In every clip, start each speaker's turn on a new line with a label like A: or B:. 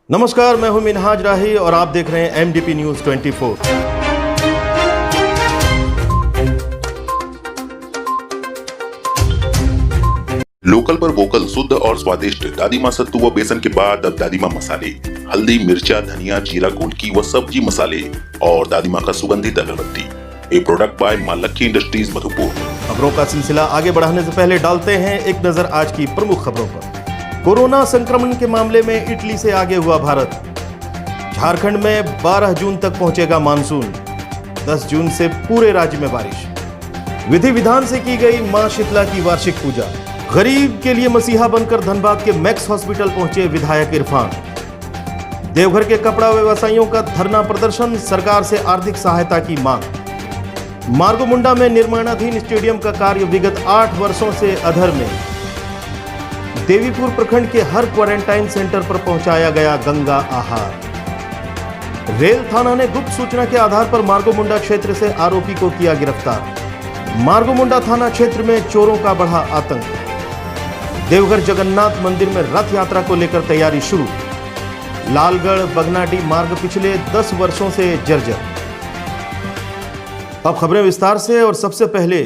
A: नमस्कार, मैं हूं मिनहाज राही और आप देख रहे हैं एमडीपी न्यूज 24।
B: लोकल पर वोकल, शुद्ध और स्वादिष्ट दादी माँ सत्तू व बेसन के बाद अब दादी माँ मसाले, हल्दी, मिर्चा, धनिया, जीरा, गोलकी व सब्जी मसाले और दादी माँ का सुगंधित अगरबत्ती। ए प्रोडक्ट बाय मां लक्की इंडस्ट्रीज मधुपुर।
A: खबरों का सिलसिला आगे बढ़ाने से पहले डालते हैं एक नजर आज की प्रमुख खबरों पर। कोरोना संक्रमण के मामले में इटली से आगे हुआ भारत। झारखंड में 12 जून तक पहुंचेगा मानसून। 10 जून से पूरे राज्य में बारिश। विधि विधान से की गई मां शीतला की वार्षिक पूजा। गरीब के लिए मसीहा बनकर धनबाद के मैक्स हॉस्पिटल पहुंचे विधायक इरफान। देवघर के कपड़ा व्यवसायियों का धरना प्रदर्शन, सरकार से आर्थिक सहायता की मांग। मार्गोमुंडा में निर्माणाधीन स्टेडियम का कार्य विगत 8 वर्षों से अधर में। देवीपुर प्रखंड के हर क्वारंटाइन सेंटर पर पहुंचाया गया गंगा आहार। रेल थाना ने गुप्त सूचना के आधार पर मार्गोमुंडा क्षेत्र से आरोपी को किया गिरफ्तार। मार्गोमुंडा थाना क्षेत्र में चोरों का बढ़ा आतंक। देवघर जगन्नाथ मंदिर में रथ यात्रा को लेकर तैयारी शुरू। लालगढ़ बगनाडी मार्ग पिछले 10 वर्षों से जर्जर। अब खबरें विस्तार से और सबसे पहले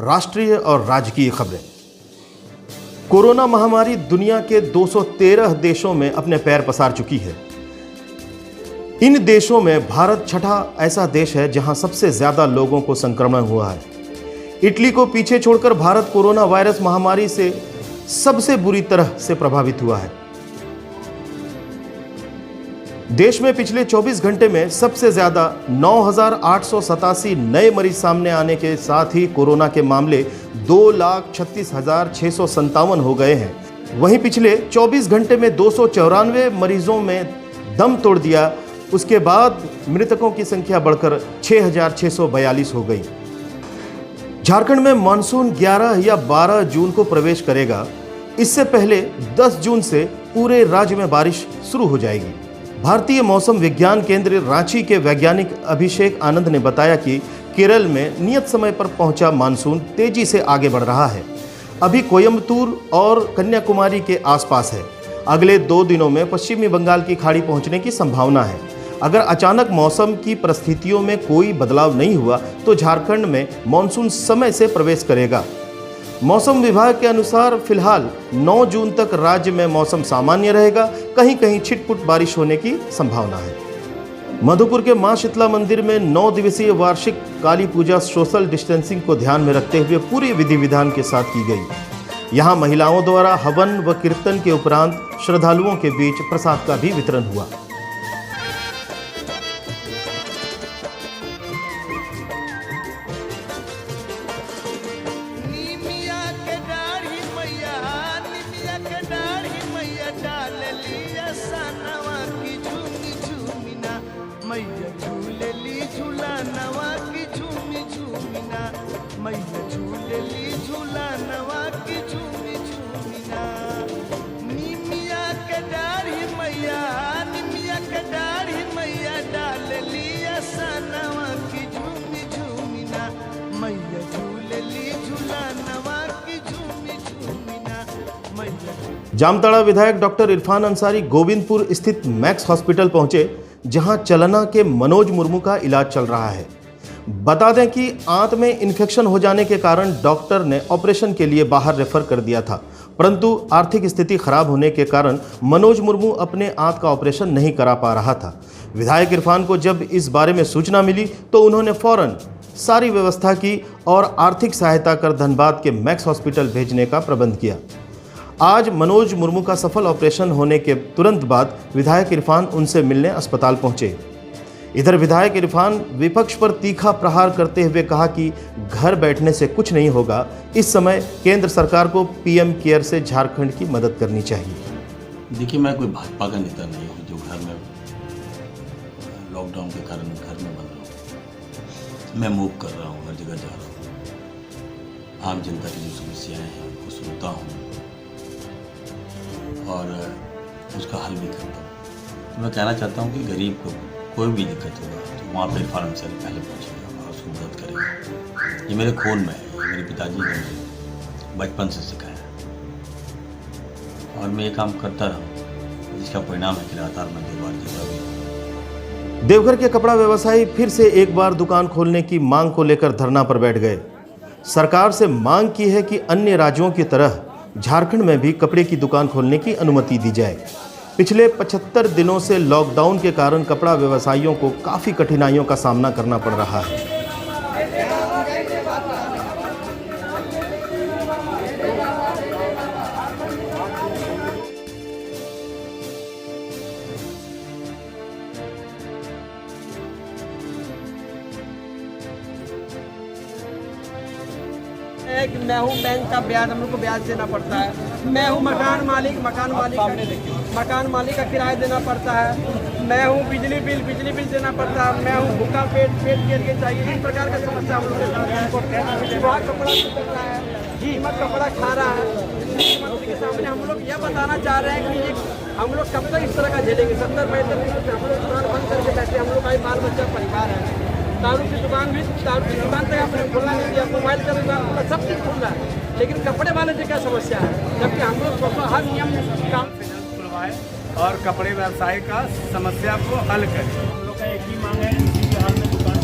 A: राष्ट्रीय और राजकीय खबरें। कोरोना महामारी दुनिया के 213 देशों में अपने पैर पसार चुकी है। इन देशों में भारत छठा ऐसा देश है जहां सबसे ज्यादा लोगों को संक्रमण हुआ है। इटली को पीछे छोड़कर भारत कोरोना वायरस महामारी से सबसे बुरी तरह से प्रभावित हुआ है। देश में पिछले 24 घंटे में सबसे ज्यादा 9,887 नए मरीज सामने आने के साथ ही कोरोना के मामले 2,36,657 हो गए हैं। वहीं पिछले 24 घंटे में 294 मरीजों में दम तोड़ दिया। उसके बाद मृतकों की संख्या बढ़कर 6,642 हो गई। झारखंड में मानसून 11 या 12 जून को प्रवेश करेगा। इससे पहले 10 जून से पूरे राज्य में बारिश शुरू हो जाएगी। भारतीय मौसम विज्ञान केंद्र रांची के वैज्ञानिक अभिषेक आनंद ने बताया कि केरल में नियत समय पर पहुंचा मानसून तेजी से आगे बढ़ रहा है। अभी कोयम्बतूर और कन्याकुमारी के आसपास है। अगले 2 दिनों में पश्चिमी बंगाल की खाड़ी पहुंचने की संभावना है। अगर अचानक मौसम की परिस्थितियों में कोई बदलाव नहीं हुआ तो झारखंड में मानसून समय से प्रवेश करेगा। मौसम विभाग के अनुसार फिलहाल 9 जून तक राज्य में मौसम सामान्य रहेगा। कहीं कहीं छिटपुट बारिश होने की संभावना है। मधुपुर के मां शीतला मंदिर में 9 दिवसीय वार्षिक काली पूजा सोशल डिस्टेंसिंग को ध्यान में रखते हुए पूरी विधि विधान के साथ की गई। यहां महिलाओं द्वारा हवन व कीर्तन के उपरांत श्रद्धालुओं के बीच प्रसाद का भी वितरण हुआ। जामताड़ा विधायक डॉक्टर इरफान अंसारी गोविंदपुर स्थित मैक्स हॉस्पिटल पहुंचे, जहां चलना के मनोज मुर्मू का इलाज चल रहा है। बता दें कि आंत में इन्फेक्शन हो जाने के कारण डॉक्टर ने ऑपरेशन के लिए बाहर रेफर कर दिया था, परंतु आर्थिक स्थिति खराब होने के कारण मनोज मुर्मू अपने आंत का ऑपरेशन नहीं करा पा रहा था। विधायक इरफान को जब इस बारे में सूचना मिली तो उन्होंने फौरन सारी व्यवस्था की और आर्थिक सहायता कर धनबाद के मैक्स हॉस्पिटल भेजने का प्रबंध किया। आज मनोज मुर्मू का सफल ऑपरेशन होने के तुरंत बाद विधायक इरफान उनसे मिलने अस्पताल पहुंचे। इधर विधायक इरफान विपक्ष पर तीखा प्रहार करते हुए कहा कि घर बैठने से कुछ नहीं होगा। इस समय केंद्र सरकार को पीएम केयर से झारखंड की मदद करनी चाहिए।
C: देखिए, मैं कोई भाजपा का नेता नहीं हूँ जो घर में लॉकडाउन के कारण घर में बंद रहा हूँ। मैं मूव कर रहा हूँ, हर जगह जा रहा हूँ, आम जनता की जो समस्याएं हैं उनको सुनता हूँ और उसका हल भी करता हूँ। तो मैं कहना चाहता हूँ कि गरीब को कोई भी दिक्कत होगा तो वहाँ पे इरफान अंसारी पहले पहुँचेगा और उसको मदद करेगा। ये मेरे खून में है, ये मेरे पिताजी ने बचपन से सिखाया और मैं ये काम करता रहा। जिसका परिणाम है कि लगातार मैं 2 बार जीता भी हूँ।
A: देवघर के कपड़ा व्यवसायी फिर से एक बार दुकान खोलने की मांग को लेकर धरना पर बैठ गए। सरकार से मांग की है कि अन्य राज्यों की तरह झारखंड में भी कपड़े की दुकान खोलने की अनुमति दी जाए। पिछले 75 दिनों से लॉकडाउन के कारण कपड़ा व्यवसायियों को काफ़ी कठिनाइयों का सामना करना पड़ रहा है।
D: मैं हूँ बैंक का ब्याज, हम लोग को ब्याज देना पड़ता है। मैं हूँ मकान मालिक का किराया देना पड़ता है। मैं हूँ बिजली बिल देना पड़ता है। मैं हूँ भूखा पेट के चाहिए। इस प्रकार का समस्या हम लोग के साथ है। वहाँ कपड़ा करता है, कीमत कपड़ा खा रहा है। मंत्री के सामने हम लोग यह बताना चाह रहे हैं कि हम लोग कब तक इस तरह का झेलेंगे। 70-75 दिनों से हम लोग दुकान बंद करके बैठे। हम लोग का बाल बच्चा परिवार है। दारू की दुकान तक आपने खोलना नहीं दिया। मोबाइल का दुकान सब चीज़ खुल रहा है, लेकिन कपड़े वाले से क्या समस्या है? जबकि हम लोग हर नियम काम
E: खुलवाए और कपड़े व्यवसाय का समस्या को हल करें। हम लोग का एक ही मांग है, इसी के हाल में दुकान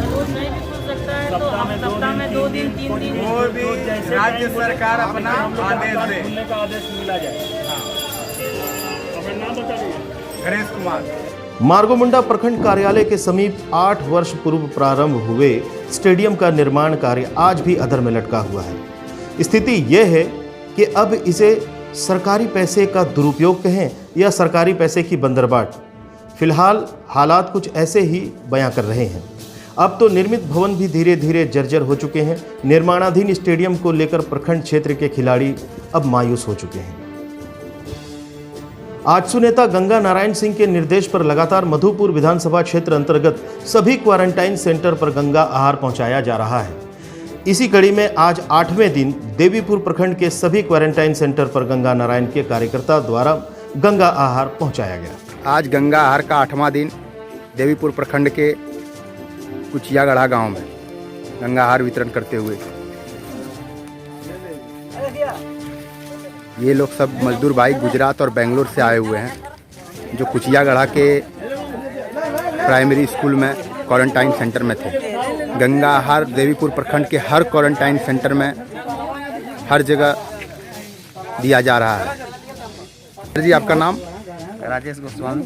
F: रोज नहीं भी खुल सकता है तो सप्ताह में 2 दिन 3 दिन
E: वो भी राज्य सरकार अपना आदेश दे।
F: खुलने का आदेश मिला जाए।
E: अपना नाम बता दीजिए। गणेश कुमार।
A: मार्गोमुंडा प्रखंड कार्यालय के समीप 8 वर्ष पूर्व प्रारंभ हुए स्टेडियम का निर्माण कार्य आज भी अधर में लटका हुआ है। स्थिति यह है कि अब इसे सरकारी पैसे का दुरुपयोग कहें या सरकारी पैसे की बंदरबाट, फिलहाल हालात कुछ ऐसे ही बयां कर रहे हैं। अब तो निर्मित भवन भी धीरे धीरे जर्जर हो चुके हैं। निर्माणाधीन स्टेडियम को लेकर प्रखंड क्षेत्र के खिलाड़ी अब मायूस हो चुके हैं। आजसू नेता गंगा नारायण सिंह के निर्देश पर लगातार मधुपुर विधानसभा क्षेत्र अंतर्गत सभी क्वारंटाइन सेंटर पर गंगा आहार पहुंचाया जा रहा है। इसी कड़ी में आज 8वें दिन देवीपुर प्रखंड के सभी क्वारंटाइन सेंटर पर गंगा नारायण के कार्यकर्ता द्वारा गंगा आहार पहुंचाया गया।
G: आज गंगा आहार का 8वां दिन देवीपुर प्रखंड के कुचियागढ़ा गांव में गंगा आहार वितरण करते हुए ये लोग सब मजदूर भाई गुजरात और बेंगलोर से आए हुए हैं, जो कुचियागढ़ा के प्राइमरी स्कूल में क्वारंटाइन सेंटर में थे। गंगा आहार देवीपुर प्रखंड के हर क्वारंटाइन सेंटर में हर जगह दिया जा रहा है। जी, आपका नाम?
H: राजेश गोस्वामी।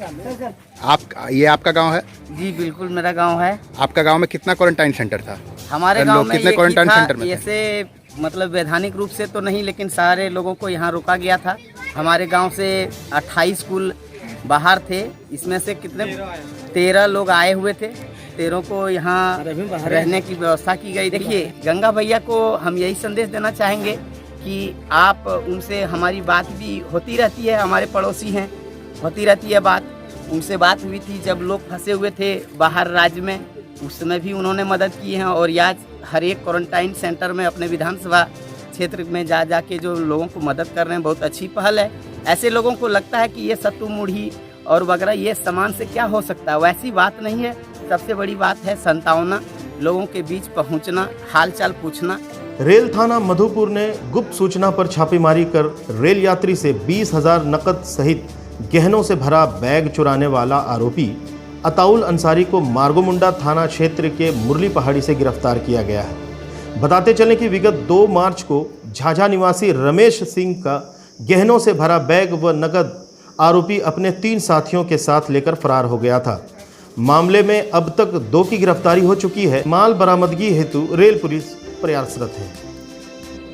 G: ये आपका गांव है?
H: जी बिल्कुल, मेरा गांव है।
G: आपका गांव में कितना क्वारंटाइन सेंटर था?
H: हमारे गांव में
G: कितने क्वारंटाइन सेंटर में थे?
H: ऐसे मतलब वैधानिक रूप से तो नहीं, लेकिन सारे लोगों को यहाँ रोका गया था। हमारे गांव से 28 स्कूल बाहर थे। इसमें से कितने 13 लोग आए हुए थे। 13 को यहाँ रहने की व्यवस्था की गई। देखिए, गंगा भैया को हम यही संदेश देना चाहेंगे कि आप उनसे, हमारी बात भी होती रहती है, हमारे पड़ोसी हैं, होती रहती है बात। उनसे बात हुई थी जब लोग फंसे हुए थे बाहर राज्य में, उस समय भी उन्होंने मदद की है। और आज हर एक क्वारंटाइन सेंटर में अपने विधानसभा क्षेत्र में जा के जो लोगों को मदद कर रहे हैं, बहुत अच्छी पहल है। ऐसे लोगों को लगता है कि ये सत्तू मुढ़ी और वगैरह ये सामान से क्या हो सकता है, वैसी बात नहीं है। सबसे बड़ी बात है संतावना, लोगों के बीच पहुंचना, हालचाल पूछना।
A: रेल थाना मधुपुर ने गुप्त सूचना पर छापेमारी कर रेल यात्री से 20,000 नकद सहित गहनों से भरा बैग चुराने वाला आरोपी अताउल अंसारी को मार्गोमुंडा थाना क्षेत्र के मुरली पहाड़ी से गिरफ्तार किया गया है। बताते चलें कि विगत 2 मार्च को झाझा निवासी रमेश सिंह का गहनों से भरा बैग व नकद आरोपी अपने 3 साथियों के साथ लेकर फरार हो गया था। मामले में अब तक 2 की गिरफ्तारी हो चुकी है। माल बरामदगी हेतु रेल पुलिस प्रयासरत है।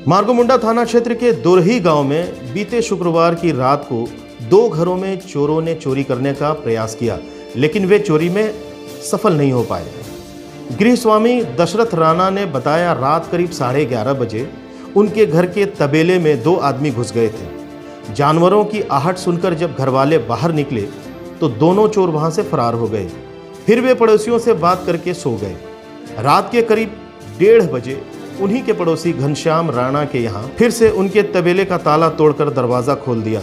A: मार्गोमुंडा थाना क्षेत्र के दोरही गांव में बीते शुक्रवार की रात को 2 घरों में चोरों ने चोरी करने का प्रयास किया, लेकिन वे चोरी में सफल नहीं हो पाए। गृह स्वामी दशरथ राणा ने बताया, रात करीब 11:30 बजे उनके घर के तबेले में 2 आदमी घुस गए थे। जानवरों की आहट सुनकर जब घरवाले बाहर निकले तो दोनों चोर वहां से फरार हो गए। फिर वे पड़ोसियों से बात करके सो गए। रात के करीब 1:30 बजे उन्हीं के पड़ोसी घनश्याम राणा के यहाँ फिर से उनके तबेले का ताला तोड़कर दरवाज़ा खोल दिया।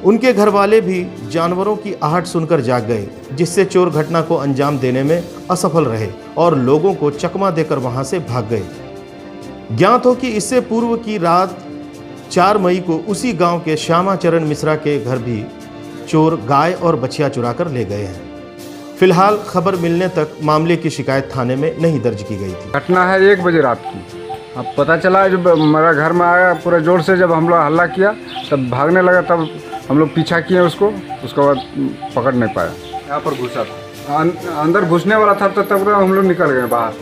A: उनके घरवाले भी जानवरों की आहट सुनकर जाग गए, जिससे चोर घटना को अंजाम देने में असफल रहे और लोगों को चकमा देकर वहां से भाग गए। ज्ञात हो कि इससे पूर्व की रात 4 मई को उसी गांव के श्यामाचरण मिश्रा के घर भी चोर गाय और बछिया चुरा कर ले गए हैं। फिलहाल खबर मिलने तक मामले की शिकायत थाने में नहीं दर्ज की गई थी।
I: घटना है 1 बजे रात की। अब पता चला जब मेरा घर में आया पूरा जोर से, जब हम लोग हल्ला किया तब भागने लगा, तब हम लोग पीछा किए उसको, उसके बाद पकड़ नहीं पाया। यहाँ पर घुसा था, अंदर घुसने वाला था, तब हम लोग निकल गए बाहर।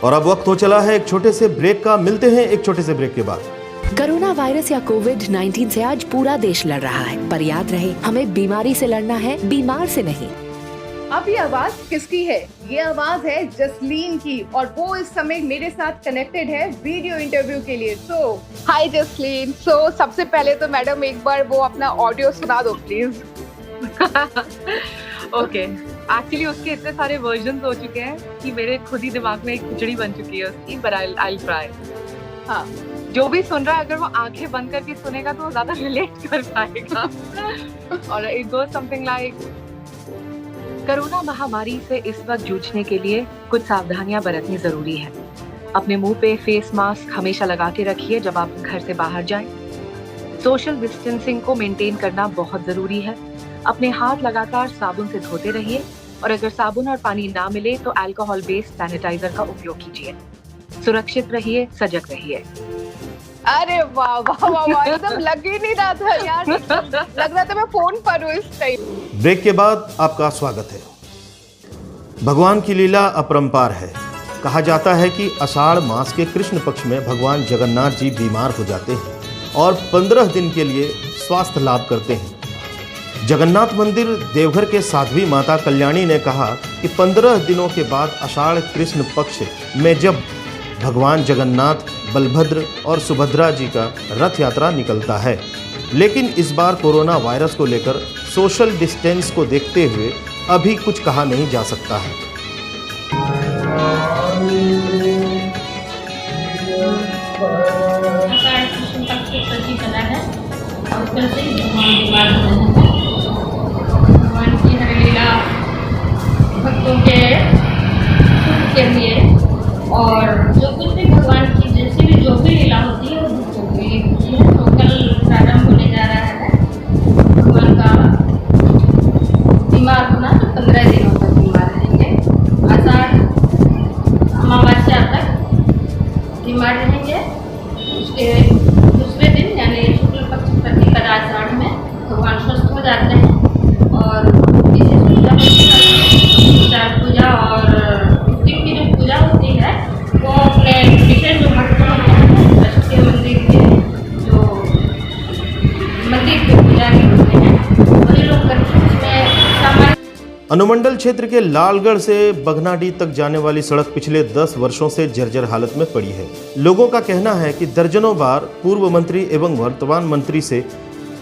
A: और अब वक्त हो चला है एक छोटे से ब्रेक का। मिलते हैं एक छोटे से ब्रेक के बाद।
J: कोरोना वायरस या कोविड-19 से आज पूरा देश लड़ रहा है, पर याद रहे हमें बीमारी से लड़ना है, बीमार से नहीं।
K: अब ये आवाज किसकी है? ये आवाज है जसलीन की, और वो इस समय मेरे साथ कनेक्टेड है वीडियो इंटरव्यू के लिए। सो हाय जसलीन। सो सबसे पहले तो मैडम एक बार वो अपना ऑडियो सुना दो प्लीज।
L: ओके, एक्चुअली उसके इतने सारे वर्जन्स हो चुके हैं कि मेरे खुद ही दिमाग में एक खिचड़ी बन चुकी है उसकी, बट आई ट्राई। हाँ, जो भी सुन रहा है अगर वो आंखें बंद करके सुनेगा तो वो ज्यादा रिलेट कर पाएगा। और it goes something like, corona महामारी से इस वक्त जूझने के लिए कुछ सावधानियां बरतनी जरूरी है। अपने मुंह पे फेस मास्क हमेशा लगा के रखिए जब आप घर से बाहर जाएं। सोशल डिस्टेंसिंग को मेंटेन करना बहुत जरूरी है। अपने हाथ लगातार साबुन से धोते रहिए, और अगर साबुन और पानी ना मिले तो अल्कोहल बेस्ड सैनिटाइजर का उपयोग कीजिए। सुरक्षित रहिए, सजग रहिए।
K: अरे वाह वाह वाह वाह, एकदम लग ही नहीं रहा था यार, लग रहा था मैं फोन पर हूँ इस टाइम।
A: ब्रेक के बाद आपका स्वागत है। भगवान की लीला अपरंपार है। कहा जाता है कि आषाढ़ मास के कृष्ण पक्ष में भगवान जगन्नाथ जी बीमार हो जाते हैं और 15 दिन के लिए स्वास्थ्य लाभ करते हैं। जगन्नाथ मंदिर देवघर के साध्वी माता कल्याणी ने कहा कि 15 दिनों के बाद आषाढ़ कृष्ण पक्ष में जब भगवान जगन्नाथ, बलभद्र और सुभद्रा जी का रथ यात्रा निकलता है, लेकिन इस बार कोरोना वायरस को लेकर सोशल डिस्टेंस को देखते हुए अभी कुछ कहा नहीं जा सकता है।
F: भगवान की हर लीला भक्तों के सुख के लिए, और जो कुछ भी भगवान की जैसी भी जो भी लीला होती है वो भक्तों के लिए होती है। तो कल प्रारंभ होने जा रहा है भगवान का बीमार होना, तो 15 दिनों तक बीमार रहेंगे। आषाढ़ अमावस्या तक बीमार रहेंगे। उसके दूसरे दिन यानी शुक्ल पक्ष प्रतिपदा आषाढ़ में भगवान स्वस्थ हो जाते हैं, और इसी पूजा और शिव की जो पूजा होती है वो अपने विशेष जो भक्त राष्ट्रीय मंदिर के जो मंदिर की पूजा के होते हैं वही लोग करते हैं। उसमें सामान्य
A: अनुमंडल क्षेत्र के लालगढ़ से बघनाडी तक जाने वाली सड़क पिछले 10 वर्षों से जर्जर हालत में पड़ी है। लोगों का कहना है कि दर्जनों बार पूर्व मंत्री एवं वर्तमान मंत्री से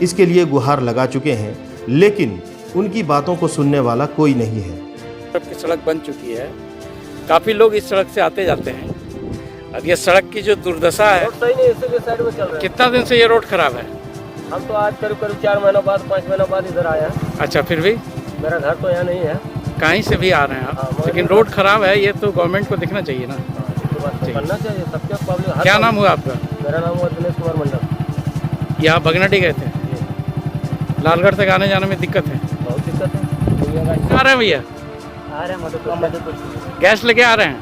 A: इसके लिए गुहार लगा चुके हैं, लेकिन उनकी बातों को सुनने वाला कोई नहीं है।
E: सड़क बन चुकी है, काफी लोग इस सड़क से आते जाते हैं। अब ये सड़क की जो दुर्दशा है,
D: सही नहीं, इसीलिए साइड में चल रहा है।
E: कितना दिन से ये रोड खराब है?
D: हम तो आज करीब 4 महीनों बाद 5 महीनों बाद इधर आए हैं।
E: अच्छा, फिर भी
D: मेरा घर तो यहाँ नहीं है,
E: कहीं से भी आ रहे हैं आप, लेकिन रोड खराब है, ये तो गवर्नमेंट को देखना चाहिए ना।
D: करना चाहिए सबके पब्लिक।
E: क्या नाम हुआ आपका?
D: मेरा नाम हुआ दिनेश कुमार मंडल।
E: ये आप बगनाडी गए थे? लालगढ़ तक आने जाने में दिक्कत है?
D: बहुत दिक्कत है।
E: आ रहे हैं भैया?
D: आ रहे हैं मधुपुर।
E: गैस लेके आ रहे हैं?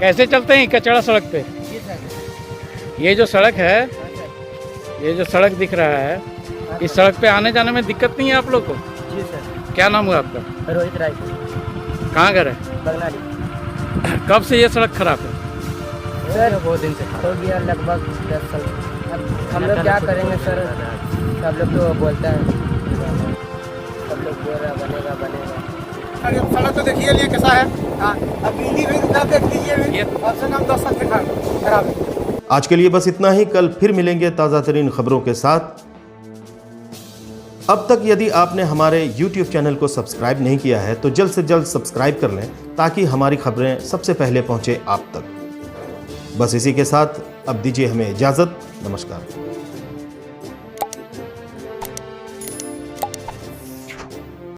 E: कैसे चलते हैं कचड़ा सड़क पे? ये जो सड़क है, ये जो सड़क दिख रहा है, इस सड़क पे आने जाने में दिक्कत नहीं है आप लोग को?
D: जी सर।
E: क्या नाम हुआ आपका?
D: रोहित राय।
E: कहाँ घर है?
D: बगनाडी।
E: कब से ये सड़क खराब है?
D: सर बहुत दिन से हो गया, लगभग 10 साल। हम लोग क्या करेंगे सर, सब लोग तो बोलता है, सब लोग बोल रहा बनेगा।
I: सड़क तो देखिए लिए कैसा है। अब बिजली भी देख लीजिए, आपसे नाम 10 साल खराब है।
A: आज के लिए बस इतना ही। कल फिर मिलेंगे ताज़ा तरीन खबरों के साथ। अब तक यदि आपने हमारे YouTube चैनल को सब्सक्राइब नहीं किया है तो जल्द से जल्द सब्सक्राइब कर लें, ताकि हमारी खबरें सबसे पहले पहुंचे आप तक। बस इसी के साथ अब दीजिए हमें इजाज़त। नमस्कार।